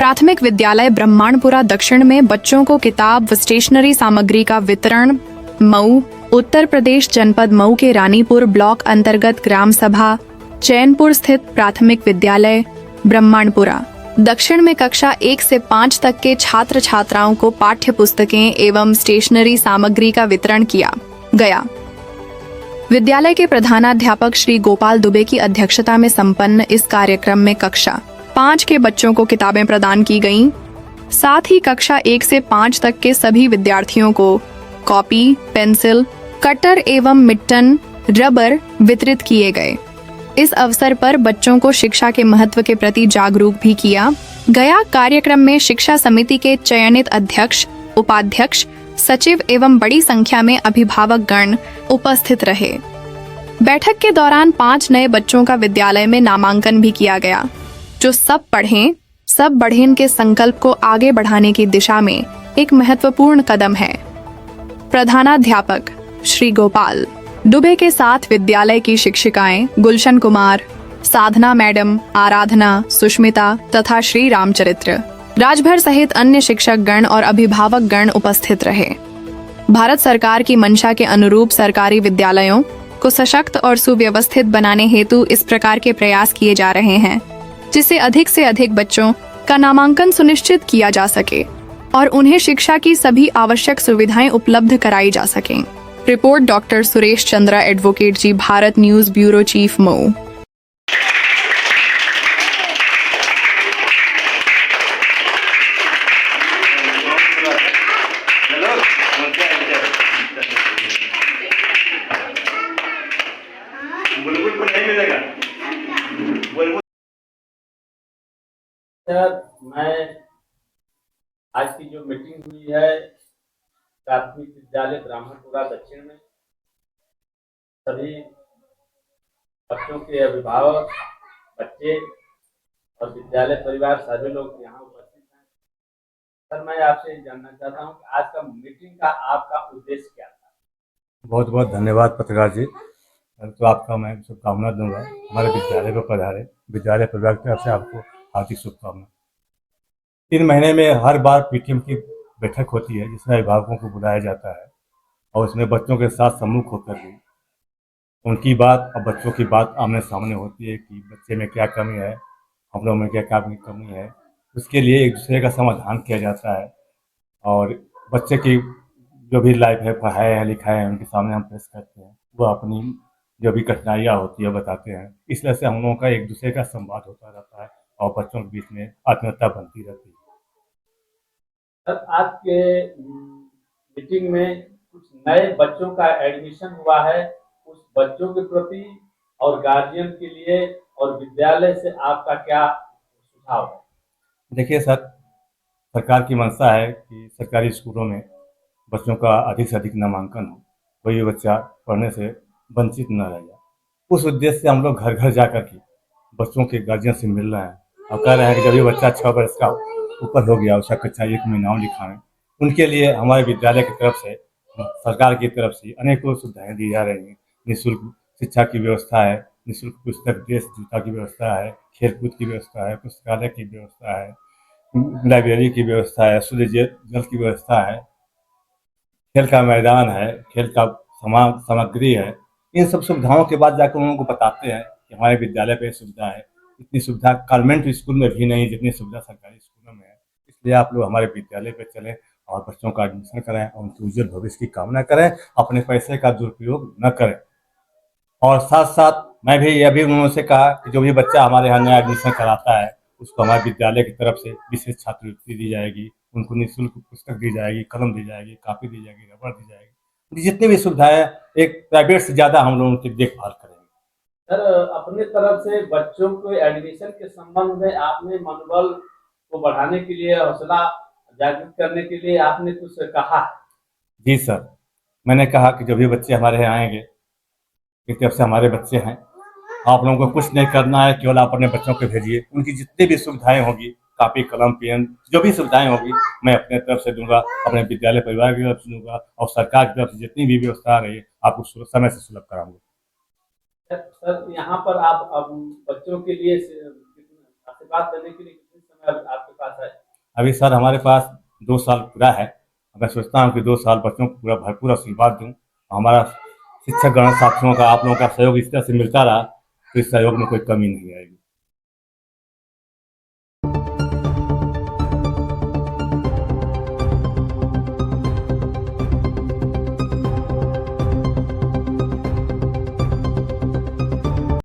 प्राथमिक विद्यालय ब्रह्मांडपुरा दक्षिण में बच्चों को किताब व स्टेशनरी सामग्री का वितरण मऊ, उत्तर प्रदेश जनपद मऊ के रानीपुर ब्लॉक अंतर्गत ग्राम सभा चैनपुर स्थित प्राथमिक विद्यालय ब्रह्मांडपुरा दक्षिण में कक्षा 1 से 5 तक के छात्र छात्राओं को पाठ्य पुस्तकें एवं स्टेशनरी सामग्री का वितरण किया गया। विद्यालय के प्रधानाध्यापक श्री गोपाल दुबे की अध्यक्षता में संपन्न इस कार्यक्रम में कक्षा 5 के बच्चों को किताबें प्रदान की गईं। साथ ही कक्षा 1 से 5 तक के सभी विद्यार्थियों को कॉपी, पेंसिल, कटर एवं मिट्टन, रबर वितरित किए गए। इस अवसर पर बच्चों को शिक्षा के महत्व के प्रति जागरूक भी किया गया। कार्यक्रम में शिक्षा समिति के चयनित अध्यक्ष, उपाध्यक्ष, सचिव एवं बड़ी संख्या में अभिभावक गण उपस्थित रहे। बैठक के दौरान 5 नए बच्चों का विद्यालय में नामांकन भी किया गया, जो सब पढ़ें सब बढ़ें के संकल्प को आगे बढ़ाने की दिशा में एक महत्वपूर्ण कदम है। प्रधानाध्यापक श्री गोपाल दुबे के साथ विद्यालय की शिक्षिकाएं गुलशन कुमार, साधना मैडम, आराधना, सुष्मिता तथा श्री रामचरित्र राजभर सहित अन्य शिक्षक गण और अभिभावक गण उपस्थित रहे। भारत सरकार की मंशा के अनुरूप सरकारी विद्यालयों को सशक्त और सुव्यवस्थित बनाने हेतु इस प्रकार के प्रयास किए जा रहे हैं, जिससे अधिक से अधिक बच्चों का नामांकन सुनिश्चित किया जा सके और उन्हें शिक्षा की सभी आवश्यक सुविधाएं उपलब्ध कराई जा सकें। Report doctor Suresh Chandra advocate ji, Bharat news bureau chief, Mau. Sir, मैं आज की जो मीटिंग हुई है प्राथमिक विद्यालय ब्राह्मणपुरा दक्षिण में, सभी बच्चों के अभिभावक, बच्चे और विद्यालय परिवार सभी लोग यहाँ उपस्थित हैं। सर, मैं आपसे जानना चाहता हूँ कि आज का मीटिंग का आपका उद्देश्य क्या था? बहुत बहुत धन्यवाद पत्रकार जी। तो आपका मैं शुभकामना दूंगा। हमारे विद्यालय को पधारे, विद्यालय परिवार की तरफ से आपको हार्दिक शुभकामना। 3 महीने में हर बार पीटीएम की बैठक होती है, जिसमें अभिभावकों को बुलाया जाता है और उसमें बच्चों के साथ सम्मुख होकर भी उनकी बात और बच्चों की बात आमने सामने होती है कि बच्चे में क्या कमी है, हम लोग में क्या कमी है। उसके लिए एक दूसरे का समाधान किया जाता है और बच्चे की जो भी लाइफ है, पढ़ाई है, लिखाई है, उनके सामने हम पेश करते हैं। वो अपनी जो भी कठिनाइयाँ होती है बताते हैं। इस तरह से हम लोगों का एक दूसरे का संवाद होता रहता है और बच्चों के बीच में आत्मीयता बनती रहती है। सर, आज के मीटिंग में कुछ नए बच्चों का एडमिशन हुआ है, उस बच्चों के प्रति और गार्जियन के लिए और विद्यालय से आपका क्या सुझाव है? देखिए सर, सरकार की मंशा है कि सरकारी स्कूलों में बच्चों का अधिक से अधिक नामांकन हो, कोई बच्चा पढ़ने से वंचित न रह जाए। उस उद्देश्य से हम लोग घर घर जा कर के बच्चों के गार्जियन से मिल रहे हैं और कह रहे हैं कि जब ये बच्चा 6 वर्ष का ऊपर हो गया, उसका कक्षा 1 में नाम लिखाएं। उनके लिए हमारे विद्यालय की तरफ से, सरकार की तरफ से अनेकों सुविधाएं दी जा रही हैं। निःशुल्क शिक्षा की व्यवस्था है, निःशुल्क पुस्तक, ड्रेस, जूता की व्यवस्था है, खेलकूद की व्यवस्था है, पुस्तकालय की व्यवस्था है, लाइब्रेरी की व्यवस्था है, शुद्ध जल की व्यवस्था है, खेल का मैदान है, खेल का सामग्री है। इन सब सुविधाओं के बाद जाकर उन लोगों को बताते हैं कि हमारे विद्यालय पे सुविधा है। इतनी सुविधा कॉन्वेंट स्कूल में भी नहीं जितनी सुविधा सरकारी स्कूलों में है। इसलिए आप लोग हमारे विद्यालय पे चलें और बच्चों का एडमिशन कराएं और उनके उज्जवल भविष्य की कामना करें, अपने पैसे का दुरुपयोग न करें। और साथ साथ मैं भी यह भी उन्होंने से कहा कि जो भी बच्चा हमारे यहाँ नया एडमिशन कराता है, उसको हमारे विद्यालय की तरफ से विशेष छात्रवृत्ति दी जाएगी, उनको निःशुल्क पुस्तक दी जाएगी, कलम दी जाएगी, कापी दी जाएगी, रबड़ दी जाएगी। जितनी भी सुविधाएं एक प्राइवेट से ज़्यादा हम लोग उनकी देखभाल करेंगे। सर, अपने तरफ से बच्चों को एडमिशन के संबंध में आपने मनोबल को बढ़ाने के लिए, हौसला जागृत करने के लिए आपने कुछ कहा है? जी सर, मैंने कहा कि जो भी बच्चे हमारे यहाँ आएंगे, एक तरफ से हमारे बच्चे हैं, आप लोगों को कुछ नहीं करना है, केवल आप अपने बच्चों को भेजिए। उनकी जितनी भी सुविधाएं होगी, कापी, कलम, पेन, जो भी सुविधाएं होगी, मैं अपने तरफ से दूंगा, अपने विद्यालय परिवार की तरफ से दूंगा और सरकार की तरफ से जितनी भी व्यवस्था आ रही है आपको समय से सुलभ कराऊंगा। सर, यहाँ पर आप अब बच्चों के लिए आशीर्वाद देने के लिए कितने समय आपके पास है? अभी सर हमारे पास 2 साल पूरा है। मैं सोचता हूँ कि 2 साल बच्चों को पूरा भरपूर आशीर्वाद दूँ। हमारा शिक्षक गण साथियों का, आप लोगों का सहयोग इस तरह से मिलता रहा तो इस सहयोग में कोई कमी नहीं आएगी।